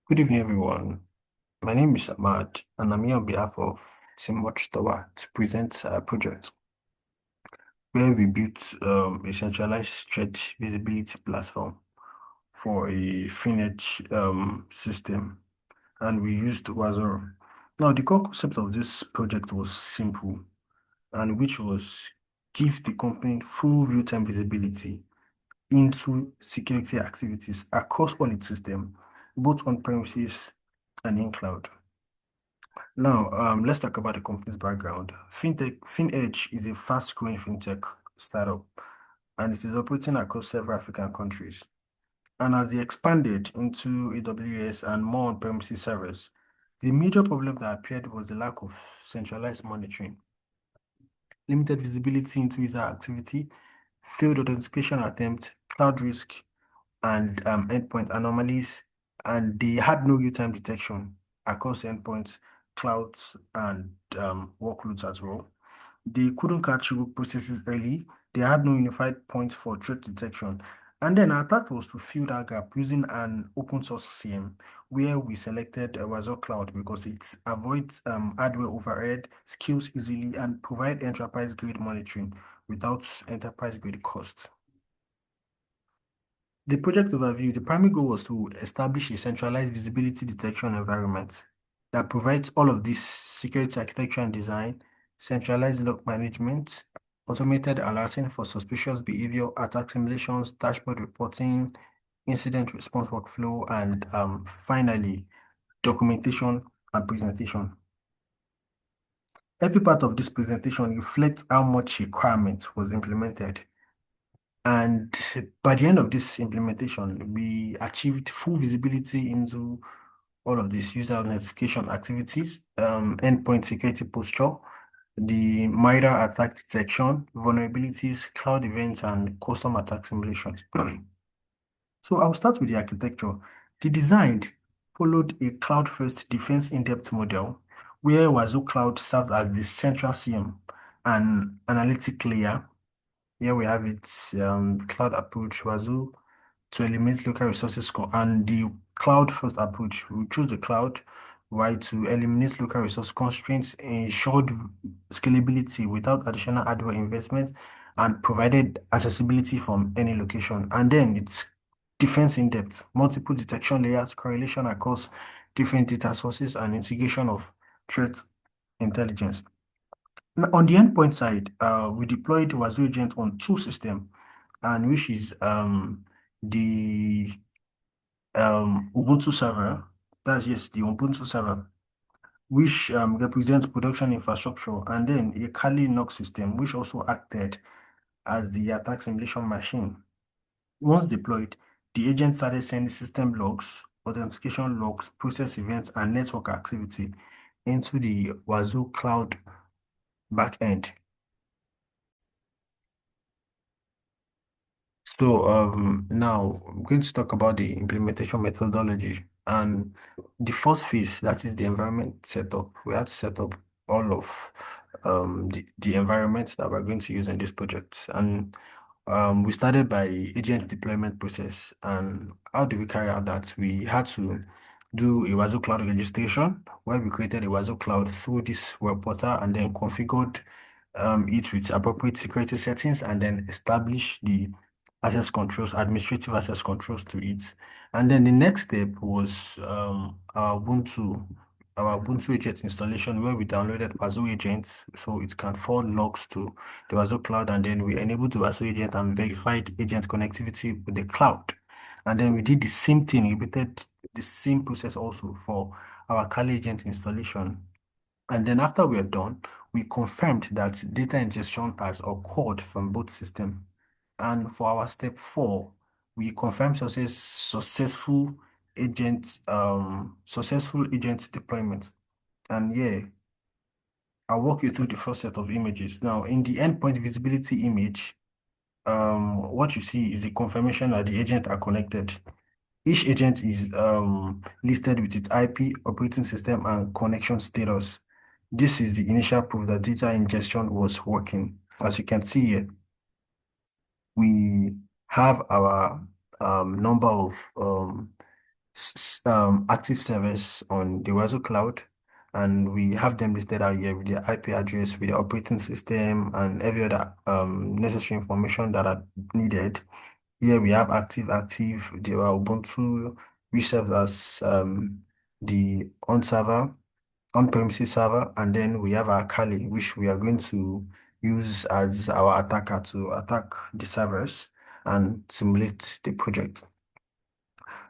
Good evening, everyone. My name is Ahmad, and I'm here on behalf of Team WatchTower to present a project where we built a centralized threat visibility platform for a fintech system, and we used Wazuh. Now, the core concept of this project was simple, and which was give the company full real-time visibility into security activities across all its systems, both on premises and in cloud. Now, let's talk about the company's background. FinEdge is a fast-growing fintech startup, and it is operating across several African countries. And as they expanded into AWS and more on-premises servers, the major problem that appeared was the lack of centralized monitoring, limited visibility into user activity, failed authentication attempt, cloud risk, and endpoint anomalies, and they had no real-time detection across endpoints, clouds, and workloads as well. They couldn't catch root processes early. They had no unified point for threat detection. And then our task was to fill that gap using an open source SIEM, where we selected Wazuh Cloud because it avoids hardware overhead, scales easily, and provide enterprise-grade monitoring without enterprise-grade cost. The project overview, the primary goal was to establish a centralized visibility detection environment that provides all of this security architecture and design, centralized log management, automated alerting for suspicious behavior, attack simulations, dashboard reporting, incident response workflow, and finally, documentation and presentation. Every part of this presentation reflects how much requirement was implemented. And by the end of this implementation, we achieved full visibility into all of these user notification activities, endpoint security posture, the MITRE attack detection, vulnerabilities, cloud events, and custom attack simulations. So I'll start with the architecture. The design followed a cloud-first defense in-depth model where Wazuh Cloud served as the central SIEM and analytic layer. Here we have it, cloud approach, Wazuh to eliminate local resources and the cloud first approach. We choose the cloud, why to eliminate local resource constraints, ensured scalability without additional hardware investment, and provided accessibility from any location. And then it's defense in depth, multiple detection layers, correlation across different data sources, and integration of threat intelligence. Now, on the endpoint side, we deployed Wazuh agent on two systems, and which is the Ubuntu server. That's yes, the Ubuntu server, which represents production infrastructure, and then a Kali Linux system, which also acted as the attack simulation machine. Once deployed, the agent started sending system logs, authentication logs, process events, and network activity into the Wazuh cloud backend. So now I'm going to talk about the implementation methodology and the first phase, that is the environment setup. We had to set up all of the environments that we're going to use in this project. And we started by agent deployment process. And how do we carry out that? We had to do a Wazuh Cloud registration where we created a Wazuh Cloud through this web portal and then configured it with appropriate security settings and then establish the access controls, administrative access controls to it. And then the next step was our Ubuntu agent installation where we downloaded Wazuh agents so it can forward logs to the Wazuh cloud, and then we enabled the Wazuh agent and verified agent connectivity with the cloud. And then we did the same thing, repeated the same process also for our Kali agent installation. And then after we are done, we confirmed that data ingestion has occurred from both systems. And for our step 4, we confirmed successful agent deployment. And yeah, I'll walk you through the first set of images. Now, in the endpoint visibility image, what you see is the confirmation that the agents are connected. Each agent is listed with its IP, operating system, and connection status. This is the initial proof that data ingestion was working. As you can see here, we have our number of active servers on the Wazuh cloud, and we have them listed out here with their IP address, with the operating system, and every other necessary information that are needed. Here we have active, the Ubuntu, which serves as the on-premises server, and then we have our Kali, which we are going to use as our attacker to attack the servers and simulate the project.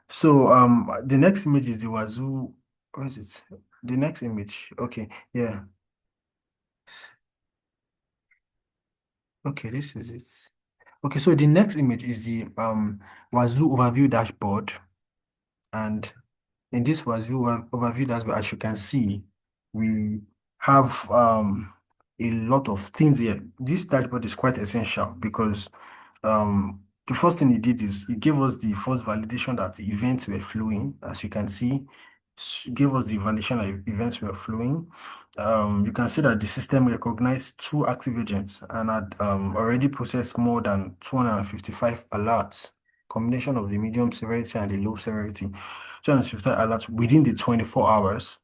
So the next image is the Wazoo. What is it? The next image. Okay, yeah. Okay, this is it. Okay, so the next image is the Wazoo overview dashboard, and in this overview dashboard, as you can see, we have a lot of things here. This dashboard is quite essential because the first thing it did is it gave us the first validation that the events were flowing. As you can see, gave us the validation that events were flowing. You can see that the system recognized two active agents and had already processed more than 255 alerts, combination of the medium severity and the low severity. 255 alerts within the 24 hours.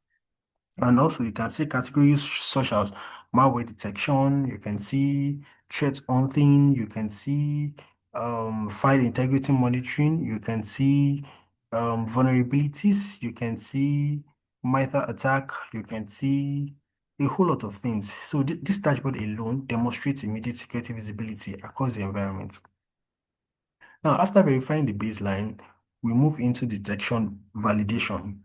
And also you can see categories such as malware detection, you can see threat hunting, you can see file integrity monitoring, you can see vulnerabilities, you can see MITRE attack, you can see a whole lot of things. So this dashboard alone demonstrates immediate security visibility across the environment. Now, after verifying the baseline, we move into detection validation.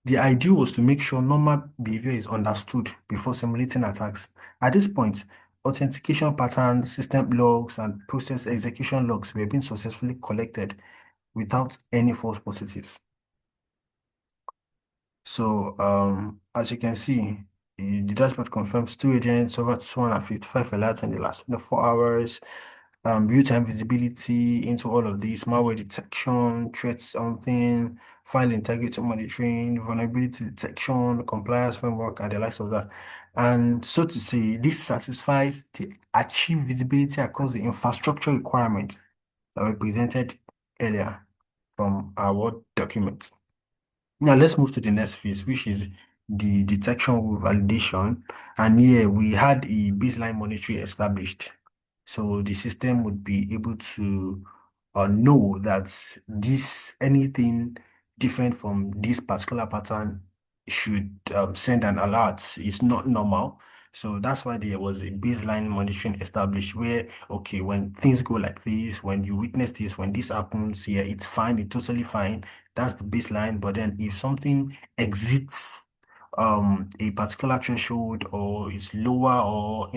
The idea was to make sure normal behavior is understood before simulating attacks. At this point, authentication patterns, system logs, and process execution logs were being successfully collected without any false positives. So, as you can see, the dashboard confirms two agents over 255 alerts in the last 24 hours, real-time visibility into all of these, malware detection, threat something, file integrity monitoring, vulnerability detection, compliance framework, and the likes of that. And so to say, this satisfies the achieve visibility across the infrastructure requirements that were presented earlier from our Word document. Now let's move to the next phase, which is the detection with validation. And here we had a baseline monitoring established. So the system would be able to know that this anything different from this particular pattern should send an alert. It's not normal. So that's why there was a baseline monitoring established where, okay, when things go like this, when you witness this, when this happens, yeah, it's fine, it's totally fine. That's the baseline. But then if something exits a particular threshold or is lower or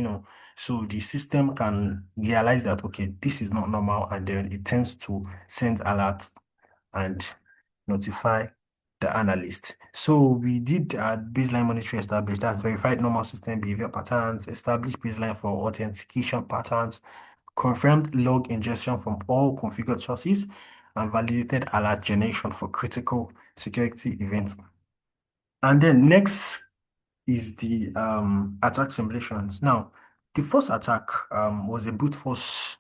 so the system can realize that okay, this is not normal, and then it tends to send alert and notify the analyst. So we did baseline monitoring established. That's verified normal system behavior patterns, established baseline for authentication patterns, confirmed log ingestion from all configured sources, and validated alert generation for critical security events. And then next is the attack simulations. Now, the first attack was a brute force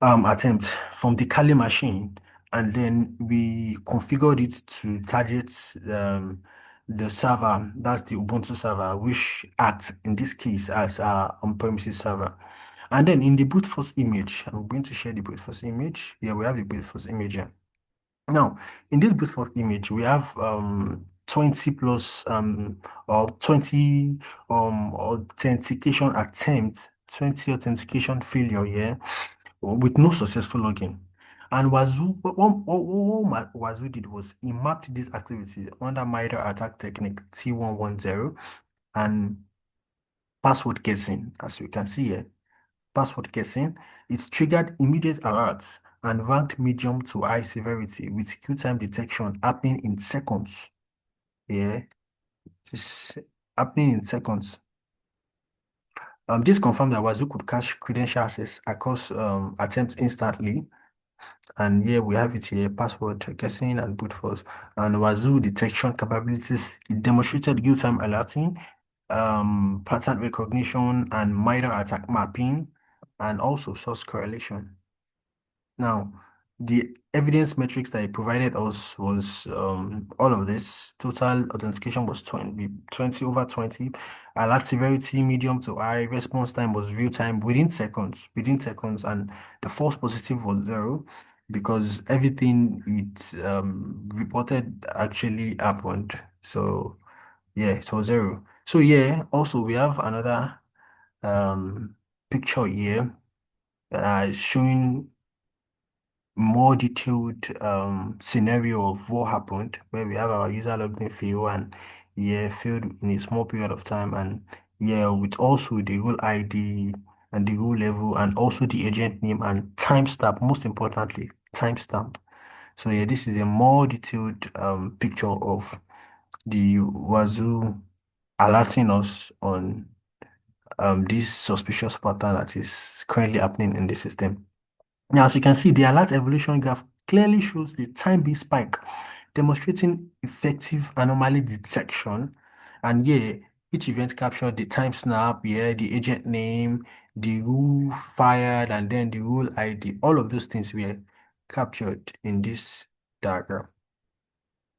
attempt from the Kali machine, and then we configured it to target the server, that's the Ubuntu server, which acts in this case as our on-premises server. And then in the brute force image, I'm going to share the brute force image. Here we have the brute force image here. Now, in this brute force image, we have 20 plus or 20 authentication attempts, 20 authentication failure here with no successful login. And Wazuh, what Wazuh did was he mapped this activity under MITRE attack technique T110 and password guessing, as you can see here. Password guessing, it triggered immediate alerts and ranked medium to high severity with Q-time detection happening in seconds. Yeah, it's happening in seconds. This confirmed that Wazuh could cache credential access across attempts instantly. And here we have it here, password guessing and brute force. And Wazuh detection capabilities, it demonstrated real-time alerting, pattern recognition, and minor attack mapping, and also source correlation. Now, The evidence metrics that it provided us was all of this. Total authentication was 20 over 20. Alert severity, medium to high. Response time was real time within seconds. And the false positive was zero because everything it reported actually happened. So yeah, it was zero. So yeah, also we have another um picture here showing more detailed scenario of what happened, where we have our user login field and yeah, failed in a small period of time, and yeah, with also the role ID and the role level and also the agent name and timestamp, most importantly, timestamp. So yeah, this is a more detailed picture of the Wazoo alerting us on this suspicious pattern that is currently happening in the system. Now, as you can see, the alert evolution graph clearly shows the time-based spike, demonstrating effective anomaly detection. And yeah, each event captured the time snap, yeah, the agent name, the rule fired, and then the rule ID. All of those things were captured in this diagram.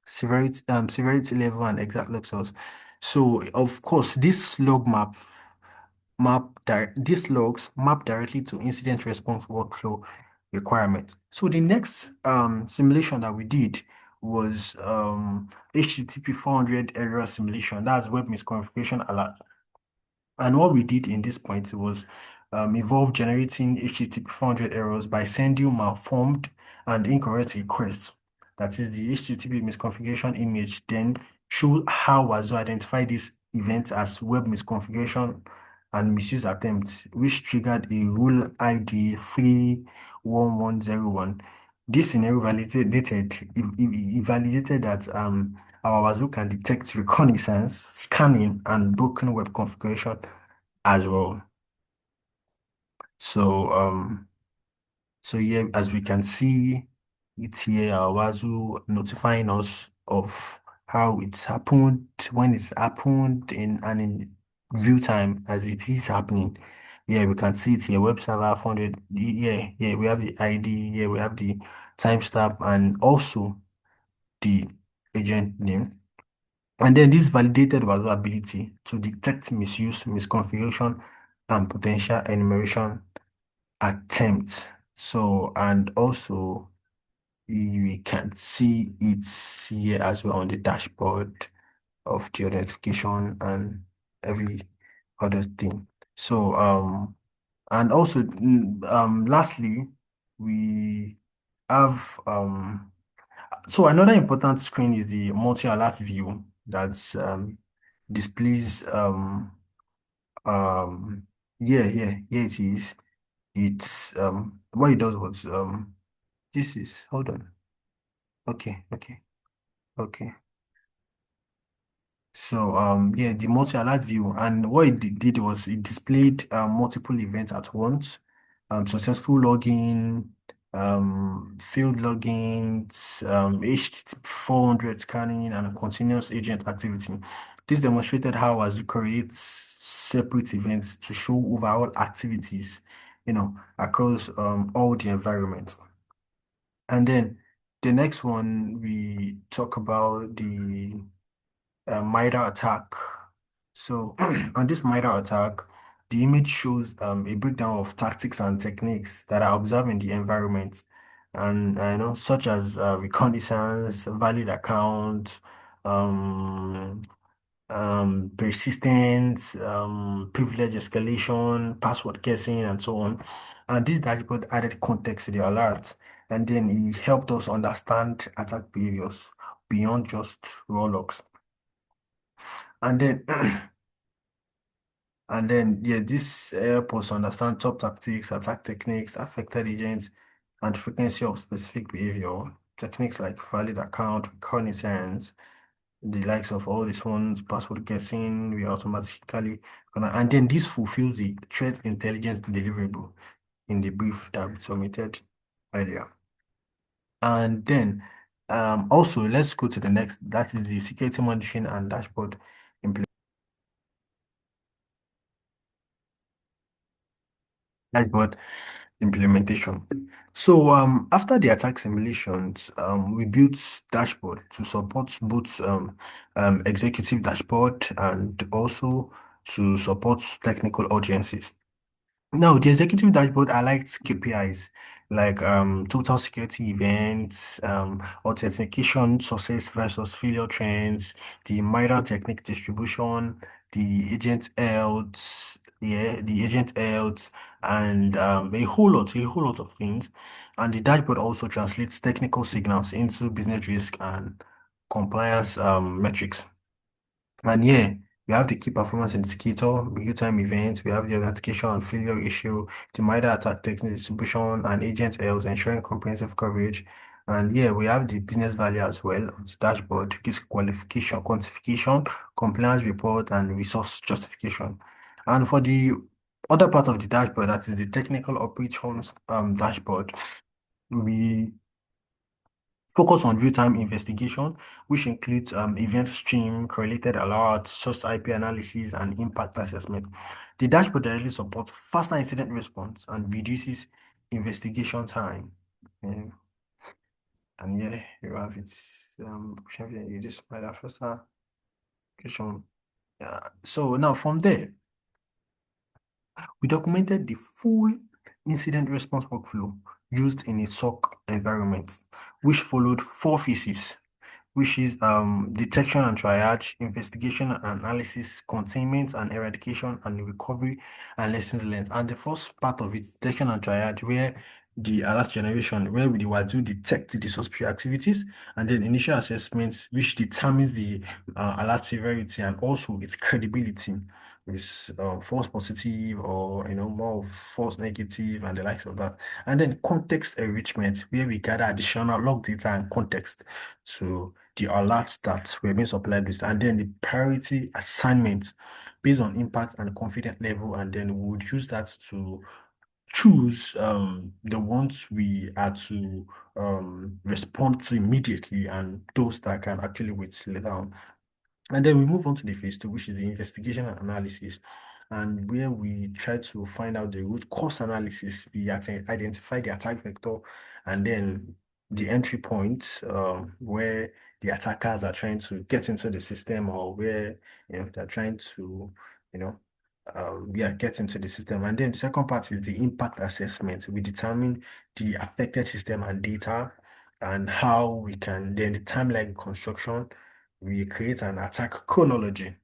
Severity level and exact log source. So, of course, this log these logs map directly to incident response workflow requirement. So the next simulation that we did was HTTP 400 error simulation. That's web misconfiguration alert. And what we did in this point was involve generating HTTP 400 errors by sending malformed and incorrect requests. That is the HTTP misconfiguration image, then show how Wazuh identify this event as web misconfiguration and misuse attempt, which triggered a rule ID 31101. This scenario validated that our Wazuh can detect reconnaissance, scanning, and broken web configuration as well. So so yeah, as we can see, it's here our Wazuh notifying us of how it's happened, when it's happened, in real time as it is happening. Yeah, we can see it here, web server 400. Yeah, yeah, we have the ID, yeah, we have the timestamp and also the agent name. And then this validated Wazuh ability to detect misuse, misconfiguration, and potential enumeration attempts. So, and also we can see it here as well on the dashboard of the notification and every other thing. So, and also, lastly, we have so another important screen is the multi-alert view that displays here it is. It's what it does was this is hold on. Okay. So yeah, the multi-alert view, and what it did was it displayed multiple events at once, successful login, failed logins, HTTP 400 scanning, and continuous agent activity. This demonstrated how Azure creates separate events to show overall activities, across all the environments. And then the next one we talk about the MITRE attack. So on this MITRE attack, the image shows a breakdown of tactics and techniques that are observed in the environment, and such as reconnaissance, valid account, um, persistence, privilege escalation, password guessing, and so on. And this dashboard added context to the alert, and then it helped us understand attack behaviors beyond just raw logs. And then, and then, yeah, this help us understand top tactics, attack techniques, affected agents, and frequency of specific behavior. Techniques like valid account, reconnaissance, the likes of all these ones, password guessing, we automatically gonna, and then this fulfills the threat intelligence deliverable in the brief that we submitted earlier. And then, also, let's go to the next, that is the security monitoring and dashboard dashboard implementation. So after the attack simulations, we built dashboard to support both executive dashboard and also to support technical audiences. No, the executive dashboard, I liked KPIs like total security events, authentication success versus failure trends, the MITRE technique distribution, the agent health, and a whole lot of things. And the dashboard also translates technical signals into business risk and compliance metrics. And yeah, we have the key performance indicator, real-time events, we have the authentication and failure issue, the MITRE attack technique distribution, and agent health, ensuring comprehensive coverage. And yeah, we have the business value as well on the dashboard, risk qualification, quantification, compliance report, and resource justification. And for the other part of the dashboard, that is the technical operations dashboard, we focus on real-time investigation, which includes event stream, correlated alerts, source IP analysis, and impact assessment. The dashboard directly supports faster incident response and reduces investigation time. Um, and yeah, you have it. You just by that faster question. So now from there, we documented the full incident response workflow used in a SOC environment, which followed four phases, which is detection and triage, investigation and analysis, containment and eradication, and recovery and lessons learned. And the first part of it, detection and triage, where the alert generation, where we were to detect the suspicious activities, and then initial assessments, which determines the alert severity and also its credibility. Is false positive or more of false negative and the likes of that. And then context enrichment, where we gather additional log data and context to the alerts that were being supplied with, and then the priority assignment based on impact and confidence level, and then we would use that to choose the ones we are to respond to immediately and those that can actually wait later on. And then we move on to the phase two, which is the investigation and analysis, and where we try to find out the root cause analysis. We identify the attack vector and then the entry point where the attackers are trying to get into the system, or where they're trying to you know get into the system. And then the second part is the impact assessment. We determine the affected system and data and how we can then the timeline construction. We create an attack chronology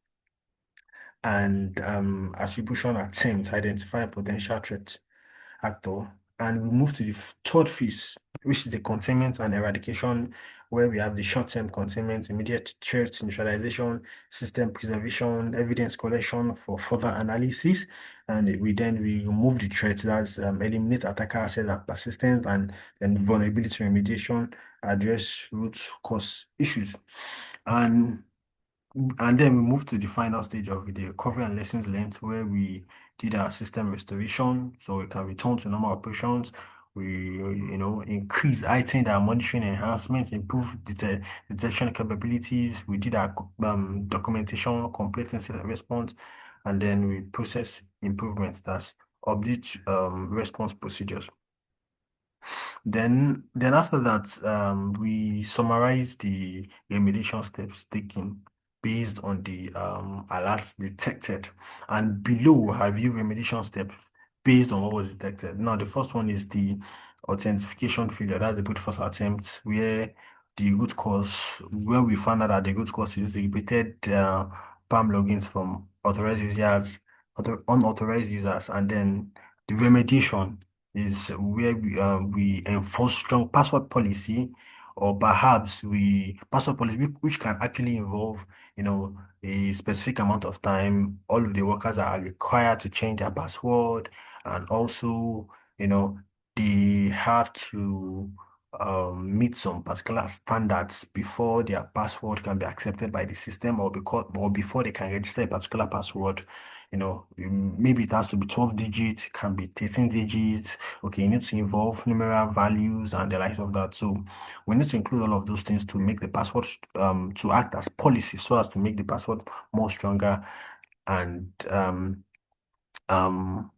and attribution attempt, identify a potential threat actor. And we move to the third phase, which is the containment and eradication, where we have the short-term containment, immediate threat neutralization, system preservation, evidence collection for further analysis. And we remove the threat, that's eliminate attacker access and persistence, and then vulnerability remediation, address root cause issues. And then we moved to the final stage of the recovery and lessons learned, where we did our system restoration so we can return to normal operations. We, increase, heightened our monitoring enhancements, improve detection capabilities. We did our documentation, complete incident response, and then we process improvements, that's update response procedures. Then after that, we summarize the remediation steps taken based on the alerts detected. And below have you remediation steps based on what was detected. Now, the first one is the authentication failure. That's the brute force attempt, where we found out that the root cause is the repeated PAM logins from unauthorized users, and then the remediation is where we enforce strong password policy, or perhaps we password policy which can actually involve, a specific amount of time. All of the workers are required to change their password, and also, you know, they have to meet some particular standards before their password can be accepted by the system, or before they can register a particular password. Maybe it has to be 12 digits, can be 13 digits. Okay, you need to involve numeral values and the likes of that. So we need to include all of those things to make the password to act as policy, so as to make the password more stronger. And um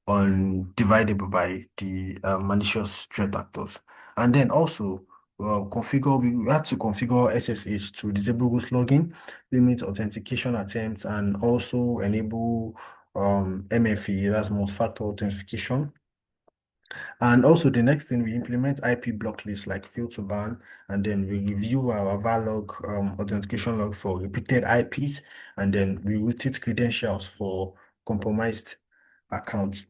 undividable by the malicious threat actors. And then also we had to configure SSH to disable ghost logging, limit authentication attempts, and also enable MFA, that's multi-factor authentication. And also the next thing, we implement IP block lists like field to ban, and then we review our log authentication log for repeated IPs, and then we rotate credentials for compromised accounts.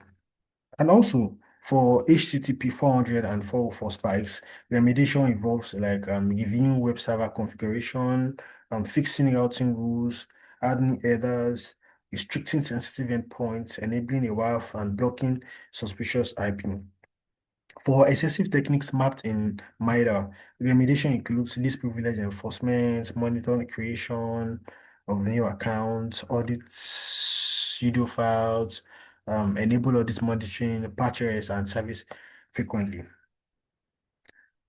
And also for HTTP 400 and 404 spikes, remediation involves like reviewing web server configuration, fixing routing rules, adding headers, restricting sensitive endpoints, enabling a WAF, and blocking suspicious IP. For excessive techniques mapped in MITRE, remediation includes least privilege enforcement, monitoring creation of new accounts, audits, pseudo files, enable audit monitoring, patch errors, and service frequently.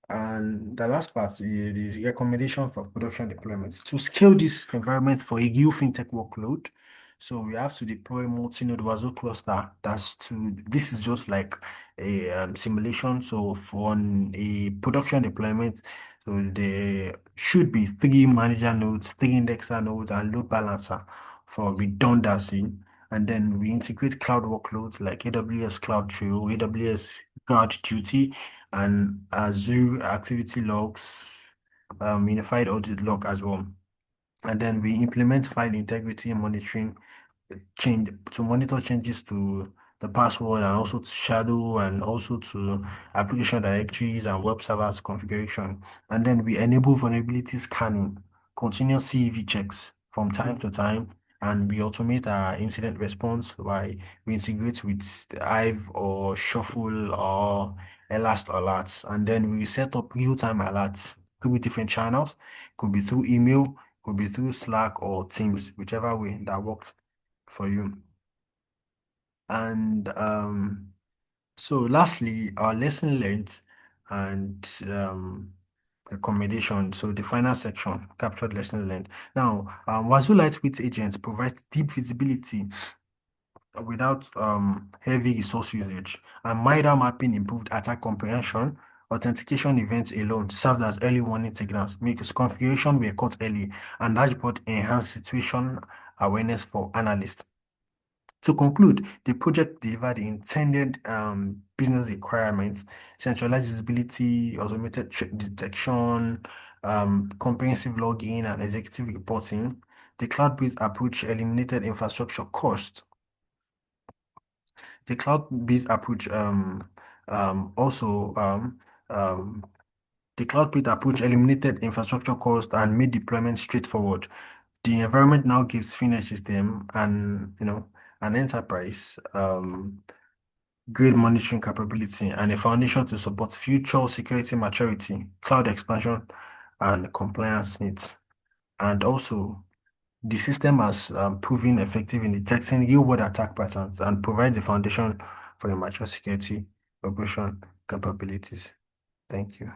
And the last part is recommendation for production deployment. To scale this environment for a new fintech workload, so we have to deploy multi-node Wazuh cluster. This is just like a simulation. So for a production deployment, so there should be three manager nodes, three indexer nodes, and load balancer for redundancy. And then we integrate cloud workloads like AWS Cloud Trail, AWS Guard Duty, and Azure activity logs, unified audit log as well. And then we implement file integrity monitoring change to monitor changes to the password and also to shadow and also to application directories and web servers configuration. And then we enable vulnerability scanning, continuous CEV checks from time to time, and we automate our incident response by we integrate with the Hive or Shuffle or Elast alerts. And then we set up real-time alerts through different channels. Could be through email, could be through Slack or Teams, whichever way that works for you. And so lastly, our lesson learned and recommendation. So the final section, captured lesson learned. Now, Wazuh Lightweight agents provide deep visibility without heavy resource usage. And MITRE mapping improved attack comprehension. Authentication events alone served as early warning signals because configuration were caught early, and dashboard enhanced situation awareness for analysts. To conclude, the project delivered the intended business requirements, centralized visibility, automated threat detection, comprehensive logging, and executive reporting. The cloud-based approach eliminated infrastructure costs. The cloud-based approach also um, the cloud-based approach eliminated infrastructure costs and made deployment straightforward. The environment now gives Finnish system and an enterprise grade monitoring capability and a foundation to support future security maturity, cloud expansion, and compliance needs. And also, the system has proven effective in detecting real-world attack patterns and provides the foundation for a mature security operation capabilities. Thank you.